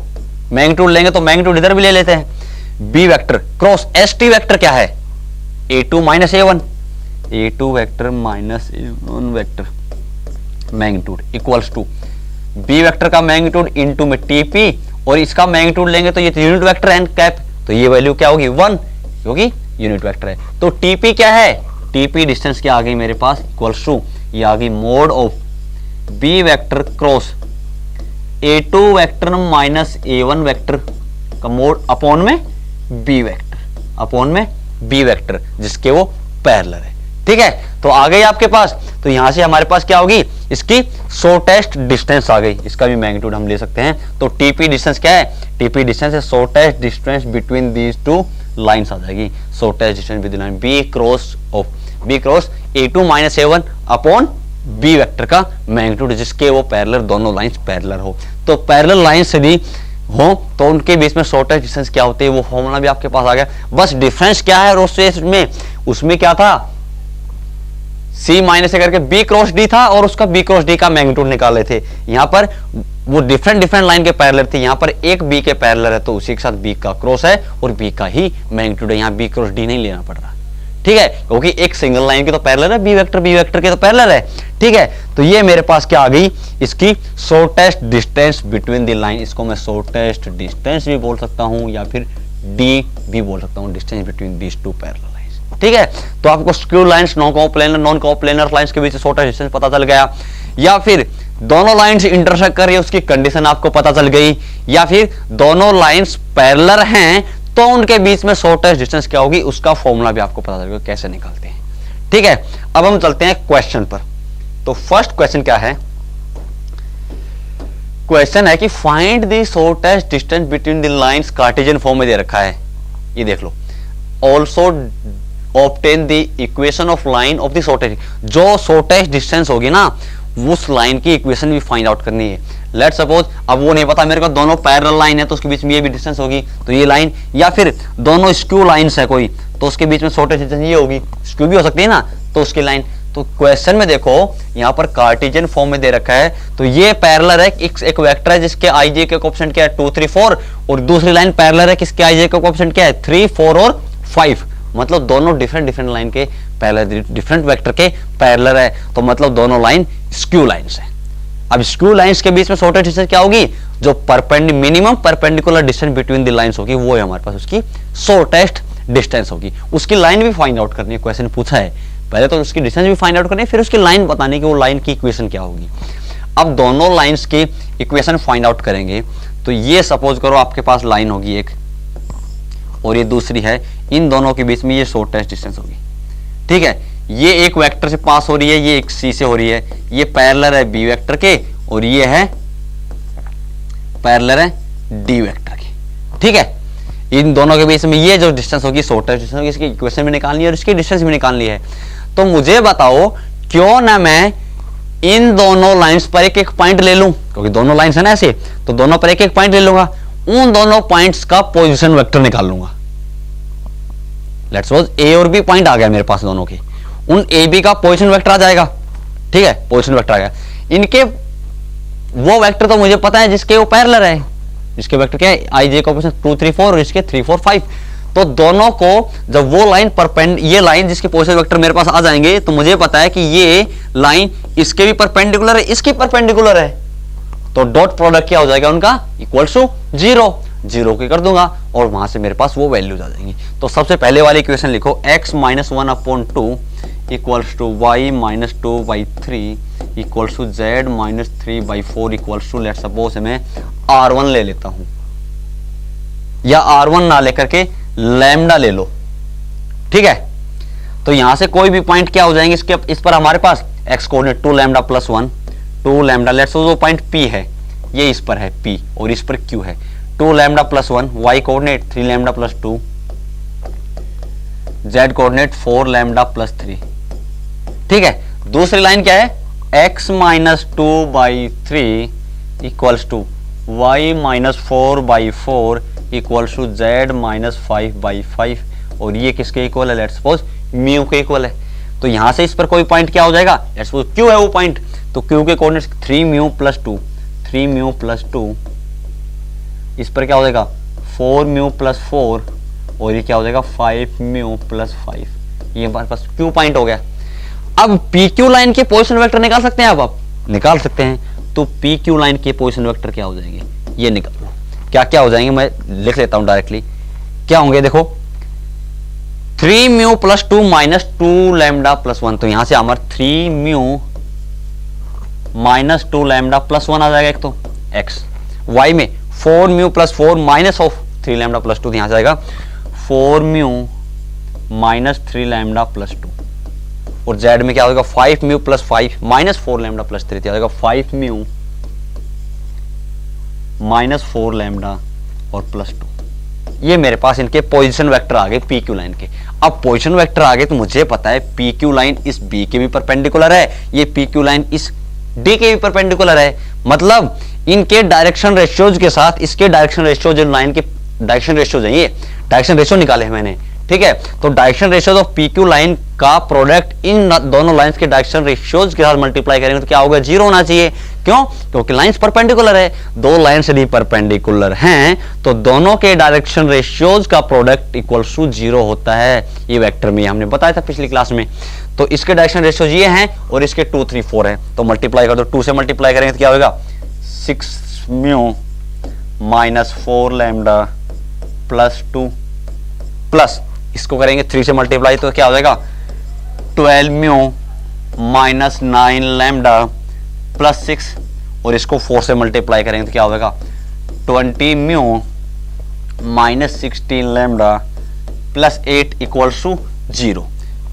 Speaker 1: मैग्नीट्यूड लेंगे तो मैग्नीट्यूड इधर भी ले लेते हैं। B vector cross S T vector क्या है, a2 minus a1, a2 vector minus a1 vector magnitude equals to B vector का मैग्नीट्यूड इनटू में टीपी, और इसका मैग्नीट्यूड लेंगे तो ये यूनिट वेक्टर एन कैप, तो ये वैल्यू क्या होगी 1, क्योंकि यूनिट वेक्टर है। तो टीपी क्या है, टीपी डिस्टेंस क्या आ गई मेरे पास, इक्वल्स टू ये आ गई mod of B vector cross a2 vector minus a1 vector का मोड अपॉन में बी वेक्टर, अपॉन में बी वेक्टर जिसके वो पैरेलल है। ठीक है, तो आ गई आपके पास। तो यहां से हमारे पास क्या होगी, इसकी शॉर्टेस्ट डिस्टेंस आ गई, इसका भी मैग्नीट्यूड हम ले सकते हैं। तो टीपी डिस्टेंस क्या है, टीपी डिस्टेंस है shortest distance between these two lines आ जाएगी, shortest distance between line B cross of B cross a2 minus a1 upon B vector का मैग्नीट्यूड जिसके वो पैरेलल, दोनों लाइंस पैरेलल हो। तो पैरेलल लाइंस यदि हो तो उनके बीच में शॉर्टेस्ट डिस्टेंस क्या होती है, वो फॉर्मूला भी आपके पास आ गया। बस डिफरेंस क्या है, उसमें क्या था, C माइनस से करके B क्रॉस D था और उसका B क्रॉस D का मैग्नीट्यूड निकाले थे। यहां पर वो डिफरेंट लाइन के पैरेलल थे, यहां पर एक B के पैरेलल है तो उसी के साथ B का क्रॉस है और B का ही मैग्नीट्यूड है, यहां B क्रॉस D नहीं लेना पड़ रहा। ठीक है, क्योंकि एक सिंगल लाइन की तो पैरेलल है, बी वेक्टर के तो पैरेलल है। ठीक है, तो ये मेरे पास क्या आ गई, इसकी shortest distance between the line, इसको मैं शॉर्टेस्ट डिस्टेंस भी बोल सकता हूं या फिर डी भी बोल सकता हूं, distance between these to parallel lines. ठीक है, तो आपको skew lines, non coplanar lines के बीच शॉर्टेस्ट डिस्टेंस पता चल गया, या फिर दोनों लाइंस इंटरसेक्ट कर रही है उसकी कंडीशन आपको पता चल गई, या फिर दोनों लाइंस पैरेलल हैं तो उनके बीच में शॉर्टेस्ट डिस्टेंस क्या होगी, उसका फॉर्मूला भी आपको पता चलेगा कैसे निकालते हैं। ठीक है, अब हम चलते हैं क्वेश्चन पर। तो फर्स्ट क्वेश्चन क्या है, क्वेश्चन है कि find the shortest distance between the lines, Cartesian form में दे रखा है, ये देख लो। Also obtain the equation of line of the shortest, जो शॉर्टेस्ट डिस्टेंस होगी ना उस लाइन की इक्वेशन भी फाइंड आउट करनी है। लेट सपोज अब वो नहीं पता मेरे को, दोनों पैरेलल लाइन है तो उसके बीच में ये भी डिस्टेंस होगी तो ये लाइन, या फिर दोनों स्क्यू लाइंस है कोई तो उसके बीच में शॉर्टेस्ट डिस्टेंस ये होगी, स्क्यू भी हो सकती है ना तो उसकी लाइन। तो क्वेश्चन में देखो यहाँ पर कार्टेशियन फॉर्म में दे रखा है, तो ये पैरेलल है, एक वेक्टर है जिसके आई जे के कोएफिशिएंट क्या है 2 3 4, और दूसरी लाइन पैरेलल है किसके आई जे का कोएफिशिएंट क्या है 3 4 और 5, मतलब दोनों डिफरेंट लाइन के पैरेलल, डिफरेंट वेक्टर के पैरेलल है, तो मतलब दोनों लाइन स्क्यू लाइंस है। अब स्क्यू लाइंस के बीच में शॉर्टेस्ट डिस्टेंस क्या होगी, जो minimum perpendicular distance between the lines होगी वो है हमारे पास उसकी शॉर्टेस्ट डिस्टेंस होगी। उसकी लाइन भी फाइंड आउट करनी है, क्वेश्चन पूछा है, पहले तो उसकी डिस्टेंस भी फाइंड आउट करनी है, फिर उसकी लाइन बताने की वो लाइन की इक्वेशन क्या होगी। अब दोनों लाइंस की इक्वेशन फाइंड आउट करेंगे, तो ये सपोज करो आपके पास लाइन होगी एक और ये दूसरी है, इन दोनों के बीच में ये शॉर्टेस्ट डिस्टेंस होगी। ठीक है, ये एक वेक्टर से पास हो रही है, ये एक सी से हो रही है, ये पैरेलल है बी वेक्टर के और ये है पैरेलल है डी वेक्टर के। ठीक है, इन दोनों के बीच में ये जो डिस्टेंस होगी शॉर्टेस्ट डिस्टेंस होगी, इसकी इक्वेशन भी निकालनी है और इसकी डिस्टेंस भी निकालनी है। तो मुझे बताओ क्यों ना मैं इन दोनों लाइंस पर एक एक पॉइंट ले लूं, क्योंकि दोनों लाइंस है ना ऐसे, तो दोनों पर एक एक पॉइंट ले लूंगा, उन दोनों पॉइंट्स का पोजीशन वेक्टर निकाल लूंगा। लेट्स सपोज ए और बी पॉइंट आ गया मेरे पास दोनों के, उन ए बी का पोजीशन वेक्टर आ जाएगा। ठीक है, पोजीशन वेक्टर आ गया, इनके वो वेक्टर तो मुझे पता है जिसके वो पैरेलल है, इसके वेक्टर क्या है आई जे का पोजीशन 2 3 4 और इसके 3 4 5। तो दोनों को जब वो लाइन ये लाइन जिसके पोजीशन वेक्टर मेरे पास आ जाएंगे तो मुझे पता है कि ये लाइन इसके भी परपेंडिकुलर है, इसकी परपेंडिकुलर है, तो डॉट प्रोडक्ट क्या हो जाएगा उनका इक्वल्स टू 0 के कर दूंगा और वहां से मेरे पास वो वैल्यूज आ जाएंगी। तो सबसे पहले वाली इक्वेशन लिखो x - 1/2 equals to y - 2/3 equals to z - 3/4 equals to, let's suppose मैं r1 ले लेता हूं, या r1 ना लेकर के लैम्डा ले लो। ठीक है, तो यहां से कोई भी पॉइंट क्या हो जाएंगे इसके, इस पर हमारे पास x coordinate 2 lambda + 1 2 lambda, let's suppose वो पॉइंट p है, ये इस पर है p और इस पर q है, 2 lambda + 1 y coordinate 3 lambda + 2 z coordinate 4 lambda plus 3। ठीक है, दूसरी लाइन क्या है, x minus 2/3 equals to y minus 4/4 equals to z minus 5/5। और ये किसके इक्वल है, लेट्स सपोज म्यू के इक्वल है। तो यहां से इस पर कोई पॉइंट क्या हो जाएगा, लेट्स सपोज q है वो पॉइंट, तो q के coordinates 3 mu plus 2, 3 mu plus 2, इस पर क्या हो जाएगा 4 म्यू प्लस 4, और ये क्या हो जाएगा 5 म्यू प्लस 5। ये हमारे पास q पॉइंट हो गया। अब PQ लाइन के पोजीशन वेक्टर निकाल सकते हैं, अब आप निकाल सकते हैं। तो PQ लाइन के पोजीशन वेक्टर क्या हो जाएंगे, ये निकालो। क्या क्या हो जाएंगे, मैं लिख लेता हूं डायरेक्टली। क्या होंगे, देखो 3 mu plus 2 minus 2 lambda plus 1। तो यहां से हमारा 3 म्यू माइनस 2 लैम्डा प्लस 1 आ जाएगा एक तो x। y में 4 mu plus 4 minus of 3 lambda plus 2, यहां से आएगा 4 म्यू माइनस 3 लैम्डा प्लस 2। और z में क्या होगा 5 mu plus 5 minus 4 lambda plus 3, क्या होगा 5 म्यू माइनस 4 लैम्डा और प्लस 2। ये मेरे पास इनके पोजीशन वेक्टर आ गए PQ लाइन के। अब पोजीशन वेक्टर आ गए तो मुझे पता है PQ लाइन इस B के भी परपेंडिकुलर है, ये PQ लाइन इस D के भी परपेंडिकुलर है। मतलब इनके डायरेक्शन रेशियोज के साथ इसके डायरेक्शन रेशियो, जो लाइन के डायरेक्शन रेशियोज हैं, ये डायरेक्शन रेशियो निकाले हैं मैंने। ठीक है, तो direction ratios of PQ line का प्रोडक्ट इन दोनों लाइंस के डायरेक्शन रेशियोज के साथ मल्टीप्लाई करेंगे तो क्या होगा, 0 होना चाहिए। क्यों, क्योंकि लाइंस परपेंडिकुलर है। दो लाइंस यदि परपेंडिकुलर हैं तो दोनों के डायरेक्शन रेशियोज का प्रोडक्ट इक्वल्स टू 0 होता है। ये वेक्टर में हमने बताया था पिछली क्लास में। तो इसके डायरेक्शन रेशियोज ये हैं और इसके 2 3 4 है। तो मल्टीप्लाई कर दो, 2 से मल्टीप्लाई करेंगे तो क्या होगा 6 mu minus 4 lambda plus 2 plus इसको करेंगे 3 से मल्टीप्लाई तो क्या हो जाएगा 12 म्यू माइनस 9 लैम्डा प्लस 6, और इसको 4 से मल्टीप्लाई करेंगे तो क्या हो जाएगा 20 mu minus 16 lambda plus 8 equals to 0,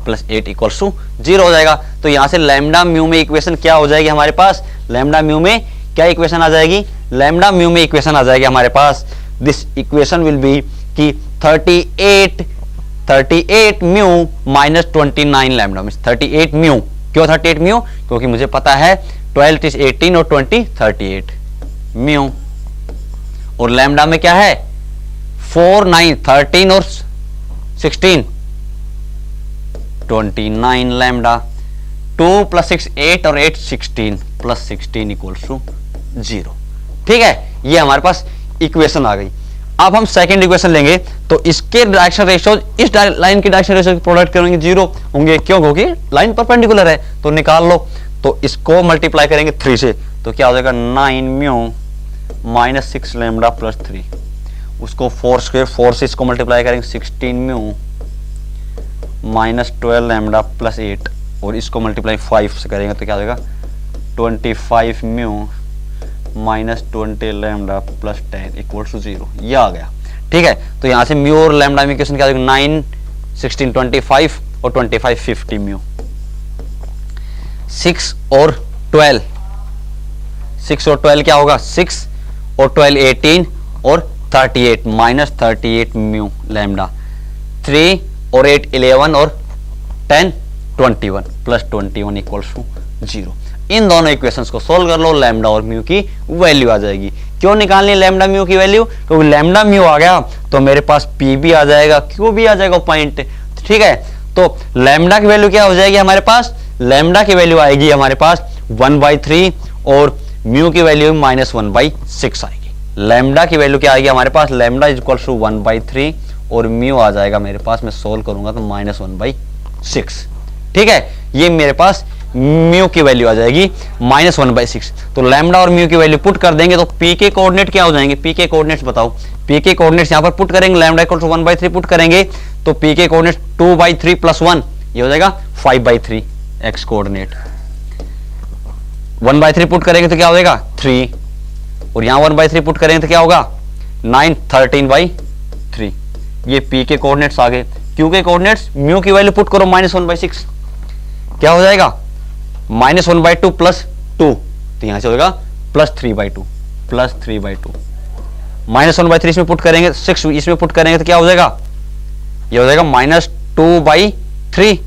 Speaker 1: plus 8 equals to 0 हो जाएगा। तो यहां से लैम्डा म्यू में इक्वेशन क्या हो जाएगी हमारे पास, लैम्डा म्यू में क्या इक्वेशन आ जाएगी, लैम्डा म्यू में इक्वेशन आ जाएगी हमारे पास, दिस इक्वेशन विल बी कि 38 म्यू माइनस 29 लैम्डा, 38 म्यू। क्यों 38 म्यू, क्योंकि मुझे पता है 12 is 18 और 20 38 म्यू। और लैम्डा में क्या है 4 9 13 और 16 29 लैम्डा, 2 प्लस 6 8 और 8 16 प्लस 16 इक्वल्स टू 0। ठीक है, ये हमारे पास इक्वेशन आ गई। अब हम सेकंड इक्वेशन लेंगे तो इसके डायरेक्शन रेशियो इस लाइन के डायरेक्शन रेशियो प्रोडक्ट करेंगे 0 होंगे। क्यों, क्योंकि लाइन परपेंडिकुलर है। तो निकाल लो, तो इसको मल्टीप्लाई करेंगे 3 से तो क्या हो जाएगा 9 म्यू माइनस 6 लैम्डा प्लस 3, उसको 4 स्क्वायर 4 से इसको मल्टीप्लाई करेंगे 16 म्यू माइनस 12 लैम्डा प्लस 8, और इसको मल्टीप्लाई 5 से करेंगे तो क्या हो जाएगा 25 mu minus 20 lambda plus 10 equals to 0। ये आ गया। ठीक है, तो यहां से म्यू और लैम्डा में इक्वेशन क्या हो जाएगा 9 16 25 और 25 50 म्यू, 6 और 12 क्या होगा 6 और 12 18 और 38 माइनस 38 म्यू लैम्डा, 3 और 8 11 और 10 21 प्लस 21 इक्वल्स टू 0। इन दोनों इक्वेशंस को सोल्व कर लो, लैम्डा और म्यू की वैल्यू आ जाएगी। क्यों निकालनी लैम्डा म्यू की वैल्यू, क्योंकि लैम्डा म्यू आ गया तो मेरे पास पी भी आ जाएगा, क्यू भी आ जाएगा पॉइंट। ठीक है, तो लैम्डा की वैल्यू क्या हो जाएगी हमारे पास, लैम्डा की वैल्यू आएगी हमारे पास 1/3 और म्यू की वैल्यू -1/6 आएगी। लैम्डा की वैल्यू क्या आएगी हमारे पास, लैम्डा इज इक्वल टू 1/3 और म्यू आ जाएगा मेरे पास, मैं सोल्व करूंगा तो -1/6। ठीक है, ये मेरे पास म्यू की वैल्यू आ जाएगी -1/6। तो लैम्डा और म्यू की वैल्यू पुट कर देंगे तो पी के कोऑर्डिनेट क्या हो जाएंगे, पी के कोऑर्डिनेट्स बताओ। पी के कोऑर्डिनेट्स यहां पर पुट करेंगे, लैम्डा इक्वल टू 1/3 पुट करेंगे तो पी के कोऑर्डिनेट्स 2/3 + 1 ये हो जाएगा 5/3 एक्स कोऑर्डिनेट। 1/3 पुट करेंगे तो क्या हो जाएगा 3, और यहां 1/3 पुट करेंगे तो क्या होगा 9 13/3। ये पी के कोऑर्डिनेट्स आ गए। क्यू के कोऑर्डिनेट्स, म्यू की वैल्यू पुट करो -1/6 क्या हो जाएगा -1/2 + 2, तो यहां से होगा +3/2 -1/3 इसमें पुट करेंगे, 6 इसमें पुट करेंगे तो क्या हो जाएगा, ये हो जाएगा 2/3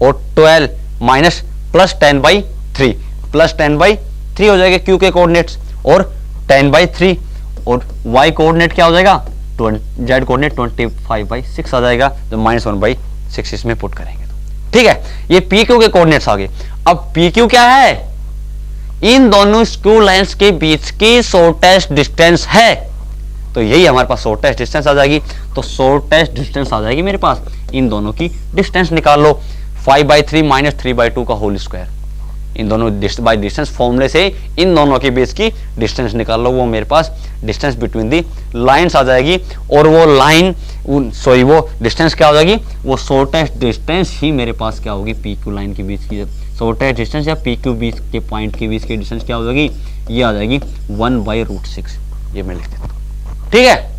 Speaker 1: और 12 माइनस प्लस 10/3 प्लस 10/3 हो जाएगा क्यू के कोऑर्डिनेट्स और 10/3 और y कोऑर्डिनेट क्या हो जाएगा, z कोऑर्डिनेट 25/6 आ जाएगा, जो -1/6 इसमें पुट करेंगे तो ठीक है। ये पी क्यू के कोऑर्डिनेट्स आ गए। अब पी क्यू क्या है, इन दोनों स्क्रू लाइंस के बीच की शॉर्टेस्ट डिस्टेंस है, तो यही हमारे पास शॉर्टेस्ट डिस्टेंस आ जाएगी। तो शॉर्टेस्ट डिस्टेंस आ जाएगी मेरे पास, इन दोनों की डिस्टेंस निकाल लो, 5/3 माइनस 3/2 का होल स्क्वायर। इन दोनों बाय डिस्टेंस फॉर्मूले से इन दोनों के बीच की डिस्टेंस निकाल लो, वो मेरे पास डिस्टेंस बिटवीन दी लाइंस आ जाएगी। और वो लाइन सॉरी वो डिस्टेंस क्या हो जाएगी, वो शॉर्टेस्ट डिस्टेंस ही मेरे पास क्या होगी, पी क्यू लाइन के बीच की शॉर्टेस्ट डिस्टेंस या पी क्यू बीच के पॉइंट के बीच की डिस्टेंस क्या हो जाएगी, ये आ जाएगी 1/√6। ये मैं लिख देता हूँ, ठीक है,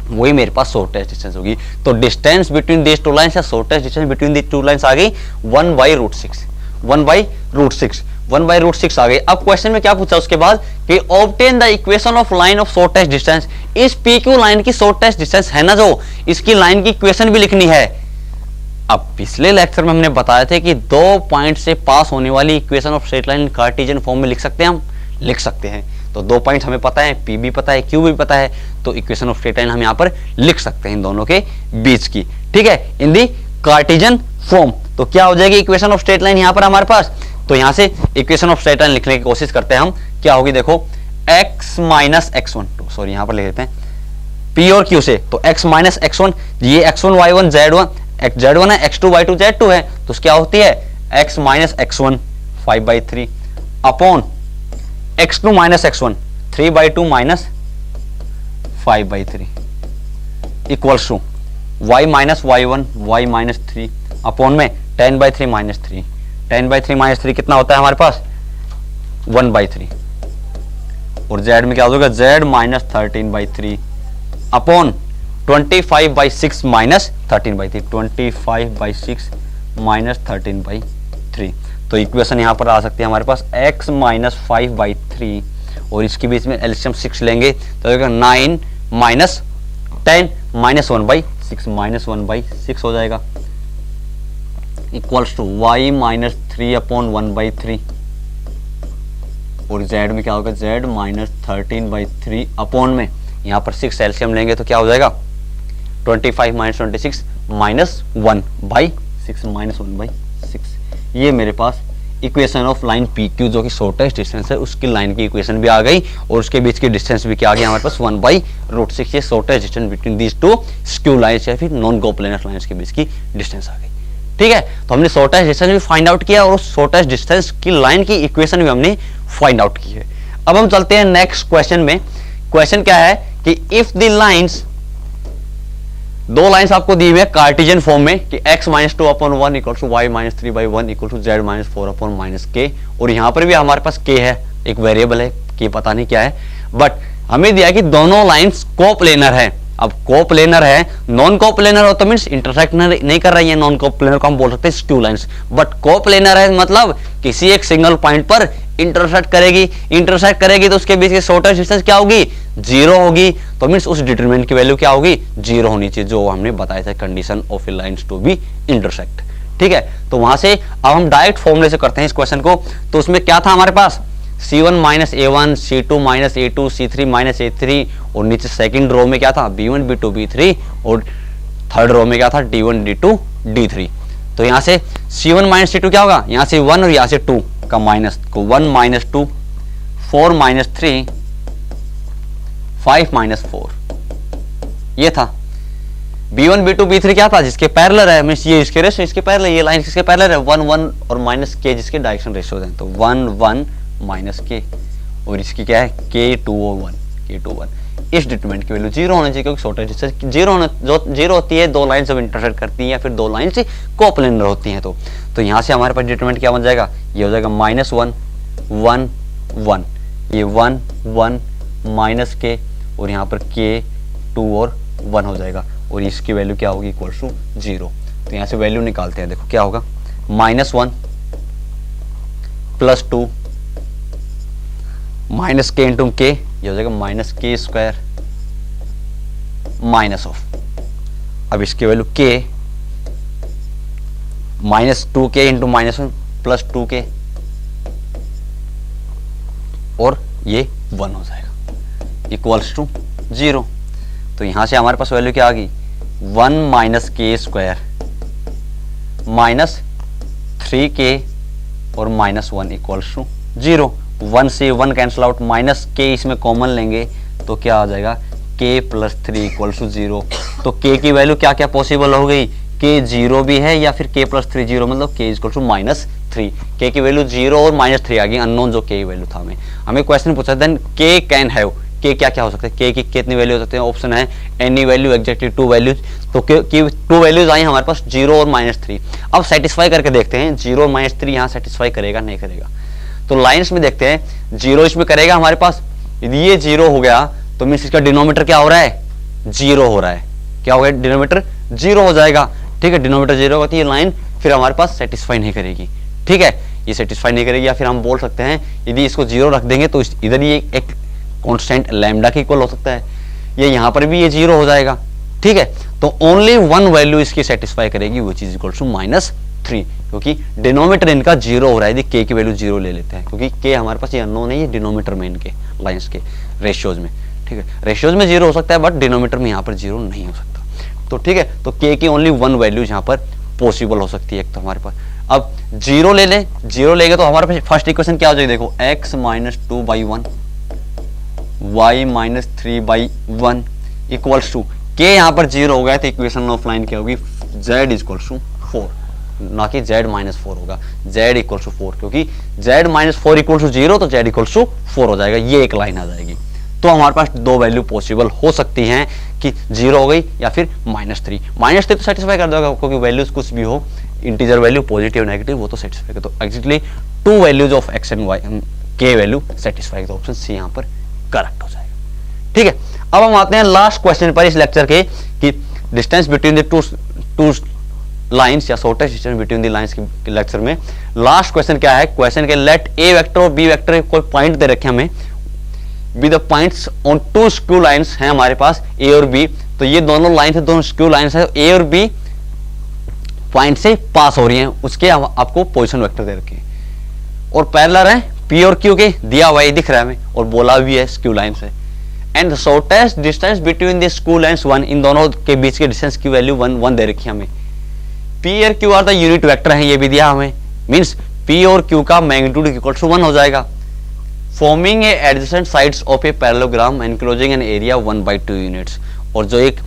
Speaker 1: वही मेरे पास शॉर्टेस्ट डिस्टेंस होगी। तो distance between this two lines या shortest distance between the two lines आ गई 1/√6 1/√6 आ गई। अब क्वेश्चन में क्या पूछा उसके बाद कि obtain the equation of line of shortest distance. इस पी क्यू लाइन की शॉर्टेस्ट डिस्टेंस है ना, जो इसकी लाइन की इक्वेशन भी लिखनी है। अब पिछले लेक्चर में हमने बताया था कि दो पॉइंट से पास होने वाली equation of straight line Cartesian form में लिख सकते हैं, हम लिख सकते हैं। तो दो पॉइंट हमें पता है, पी भी पता है, क्यू भी पता है, तो इक्वेशन ऑफ स्ट्रेट लाइन हम यहाँ पर लिख सकते हैं इन दोनों के बीच की, ठीक है, इन दी कार्टेशियन फॉर्म। तो क्या हो जाएगी इक्वेशन ऑफ स्ट्रेट लाइन यहाँ पर हमारे पास, तो यहाँ से इक्वेशन ऑफ स्ट्रेट लाइन लिखने की कोशिश करते हैं हम। क्या होगी देखो, x माइनस x1, सॉरी यहाँ पर लिख देते हैं P और Q से, तो x माइनस x1, ये x1 y1 z1 है, x2 y2 z2 है, तो क्या होती है x minus x1 5/3 upon x2 minus x1 3/2 minus 5/3 equals to y minus y1 y minus 3 upon में 10/3 माइनस 3, 10/3 माइनस 3 कितना होता है हमारे पास 1/3 और z में क्या हो जाएगा z minus 13/3 upon 25/6 minus 13/3 25/6 minus 13/3। तो इक्वेशन यहां पर आ सकती है हमारे पास x माइनस 5/3 और इसके बीच में एलसीएम 6 लेंगे तो 9 माइनस 10 माइनस 1/6 माइनस 1/6 हो जाएगा equals to y minus 3 upon 1/3 और z में क्या होगा z माइनस 13/3 अपॉन में यहाँ पर 6 एलसीएम लेंगे तो क्या हो जाएगा 25 माइनस 26 माइनस 1/6 माइनस 1/6। ये मेरे पास equation of line P Q जो कि शॉर्टेस्ट डिस्टेंस है उसकी लाइन की इक्वेशन भी आ गई और उसके बीच की डिस्टेंस भी क्या आ गया हमारे पास 1/√6। ये shortest distance between these to skew lines या फिर नॉन कोप्लेनर लाइंस के बीच की डिस्टेंस आ गई। ठीक है, तो हमने शॉर्टेस्ट डिस्टेंस भी फाइंड आउट किया और उस शॉर्टेस्ट डिस्टेंस की लाइन की इक्वेशन भी हमने फाइंड आउट की है। अब हम चलते हैं नेक्स्ट क्वेश्चन में। क्वेश्चन क्या है कि इफ द लाइंस, दो लाइंस आपको दी हुई है कार्टेशियन फॉर्म में कि x minus 2/1 equal to y minus 3/1 equal to z minus 4/- minus k और यहां पर भी हमारे पास k है, एक वेरिएबल है, k पता नहीं क्या है, बट हमें दिया कि दोनों लाइंस कोप्लेनर है। अब कोप्लेनर है, नॉन कोप्लेनर हो तो मींस इंटरसेक्ट नहीं कर रही है, नॉन कोप्लेनर को हम बोल सकते हैं स्क्यू लाइंस, बट कोप्लेनर है मतलब किसी एक सिंगल पॉइंट पर इंटरसेक्ट करेगी तो उसके बीच की शॉर्टेस्ट डिस्टेंस क्या होगी 0 होगी, तो मींस उस डिटरमिनेंट की वैल्यू क्या होगी 0 होनी चाहिए, जो हमने बताया था condition of a lines to be intersect. ठीक है, तो वहां से अब हम डायरेक्ट फॉर्मूले से करते हैं इस क्वेश्चन को। तो उसमें क्या था हमारे पास C1 minus A1, C2 minus A2, C3 minus A3 और नीचे सेकंड रो में क्या था B1 B2 B3 और थर्ड रो में क्या था D1 D2 D3। तो यहाँ से C1 माइनस C2 क्या होगा, यहाँ से 1 और यहाँ से 2 का माइनस को 1 माइनस 2 4 माइनस 3 5 माइनस 4 ये था। B1 B2 B3 क्या था जिसके पैरेलल है, मींस ये इसके रेशो इसके पैरेलल, ये लाइन किसके पैरेलल है 1 1 और माइनस k जिसके डायरेक्शन रेशो है, तो 1 1 माइनस k और इसकी क्या है k2 और 1 इस डिटरमिनेंट की वैल्यू 0 होनी चाहिए क्योंकि शॉर्टेस्ट डिस्टेंस 0 होती है, दो लाइन जब इंटरसेक्ट करती हैं या फिर दो लाइन से कोप्लेनर होती हैं। तो यहाँ से हमारे पास डिटरमिनेंट क्या बन जाएगा, ये हो जाएगा -1 1 1 ये 1 1 माइनस k और यहाँ पर k2 और 1 हो जाएगा और इसकी वैल्यू क्या होगी इक्वल टू 0। तो यहाँ से वैल्यू निकालते हैं, देखो क्या होगा -1 plus 2 minus k into k, ये हो जाएगा minus k square minus of, अब इसकी value k -2k into -1 plus 2k और ये 1 हो जाएगा इक्वल्स टू 0। तो यहां से हमारे पास वैल्यू क्या आ गई 1 माइनस के स्क्वायर माइनस 3k और -1 इक्वल्स टू 0। 1 से 1 कैंसिल आउट, माइनस के इसमें कॉमन लेंगे तो क्या आ जाएगा k प्लस 3 इक्वल्स टू 0। तो k की वैल्यू क्या क्या पॉसिबल हो गई, k 0 भी है या फिर k प्लस 3 0, मतलब k इक्वल टू -3। k की वैल्यू 0 और -3 आ गई, अननोन जो k वैल्यू था। हमें क्वेश्चन पूछा then k can have, k क्या क्या हो सकता है, k की कितनी वैल्यू हो सकते हैं, ऑप्शन है एनी वैल्यू एग्जैक्टली 2 वैल्यूज। तो की 2 वैल्यूज आई हमारे पास 0 और -3। अब सेटिस्फाई करके देखते हैं 0 और -3 यहाँ सेटिस्फाई करेगा नहीं करेगा। तो लाइन्स में देखते हैं 0 इसमें करेगा हमारे पास, यदि ये 0 हो गया तो मीन्स इसका डिनोमीटर क्या हो रहा है 0 हो रहा है, क्या हो गया डिनोमीटर 0 हो जाएगा। ठीक है, डिनोमीटर 0 होती है लाइन, फिर हमारे पास सेटिस्फाई नहीं करेगी। ठीक है, ये सेटिस्फाई नहीं करेगी, या फिर हम बोल सकते हैं यदि इसको 0 रख देंगे तो इधर ये एक कांस्टेंट लैम्डा के इक्वल हो सकता है, ये यहाँ पर भी ये 0 हो जाएगा। ठीक है, तो ओनली 1 वैल्यू इसकी सेटिस्फाई करेगी विच इज इक्वल टू -3, क्योंकि डिनोमीटर इनका 0 हो रहा है। यदि k की वैल्यू 0 ले लेते हैं, क्योंकि k हमारे पास ये अननोन है, ये डिनोमीटर में इनके लाइंस के रेशियोज में। ठीक है, रेशियोज में 0 हो सकता है बट डिनोमीटर में यहाँ पर 0 नहीं हो सकता। तो ठीक है, तो k की ओनली 1 वैल्यू यहाँ पर पॉसिबल हो सकती है। एक तो हमारे पास अब 0 ले लें, 0 लेंगे तो हमारे पास फर्स्ट इक्वेशन क्या हो जाएगी, देखो x - 2/1 y - 3/1 equals to k यहाँ पर 0 हो गया तो इक्वेशन ऑफ लाइन क्या होगी z इक्वल्स टू 4, ना कि z - 4 होगा, z इक्वल्स टू 4, क्योंकि z - 4 इक्वल्स टू 0 तो z इक्वल्स टू 4 हो जाएगा, ये एक लाइन आ जाएगी। तो हमारे पास 2 वैल्यू पॉसिबल हो सकती हैं कि 0 हो गई या फिर -3। -3 तो सेटिस्फाई कर देगा, क्योंकि वैल्यूज कुछ भी हो, इंटीजर वैल्यू पॉजिटिव नेगेटिव वो तो सेटिस्फाई कर। तो exactly 2 values of x and y k value satisfy, तो ऑप्शन सी यहाँ पर करेक्ट हो जाएगा। ठीक है, अब हम आते हैं लास्ट क्वेश्चन पर इस लेक्चर के कि distance between the two lines या shortest distance between the lines के लेक्चर में लास्ट क्वेश्चन क्या है, क्वेश्चन के लेट ए वेक्टर और बी वेक्टर कोई पॉइंट दे रखे हमें be the points on 2 skew lines हैं हमारे पास ए और बी। तो ये दोनों लाइन है, दोनों स्क्यू लाइंस है, ए और बी पॉइंट से पास हो रही हैं, उसके आपको पोजीशन वेक्टर दे रखे हैं और पैरेलल है पी और क्यू के, दिया हुआ दिख रहा है हमें और बोला भी है स्क्यू लाइंस है। And the shortest distance between the skew lines 1, इन दोनों के बीच के डिस्टेंस की वैल्यू 1 दे रखी है हमें। पी और Q R the unit vector है, ये भी दिया हमें, मींस पी और क्यू का मैग्नीट्यूड इक्वल टू 1 हो जाएगा। Forming a adjacent sides of a parallelogram enclosing an area 1/2 units, और जो एक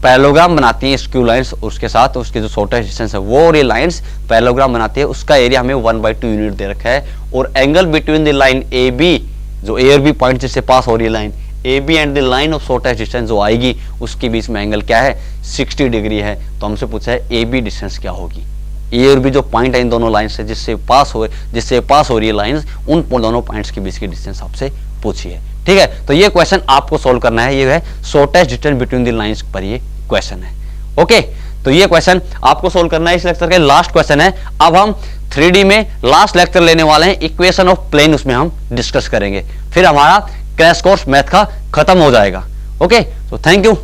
Speaker 1: पैरेललोग्राम बनाती है स्क्यू लाइंस उसके साथ उसके जो शॉर्टेस्ट डिस्टेंस है वो और ये लाइंस पैरेललोग्राम बनाती है, उसका एरिया हमें 1/2 यूनिट दे रखा है। और angle between the line A B, जो ए और बी पॉइंट जिससे पास हो रही है line A B and the line of shortest distance जो आएगी उसके बीच में एंगल क्या है 60 डिग्री है। तो हमसे पूछा है ए बी डिस्टेंस क्या होगी, ए और बी जो पॉइंट है इन दोनों लाइन से जिससे पास हो रही है लाइंस, उन दोनों पॉइंट्स के बीच की डिस्टेंस आपसे पूछी है। ठीक है, तो ये क्वेश्चन आपको सोल्व करना है, ये है shortest distance between the lines पर ये क्वेश्चन है। ओके, तो ये क्वेश्चन आपको सोल्व करना है, इस लेक्चर के लास्ट क्वेश्चन है। अब हम 3D में लास्ट लेक्चर लेने वाले हैं, इक्वेशन ऑफ प्लेन उसमें हम डिस्कस करेंगे, फिर हमारा क्रैश कोर्स मैथ का खत्म हो जाएगा। ओके, तो थैंक यू।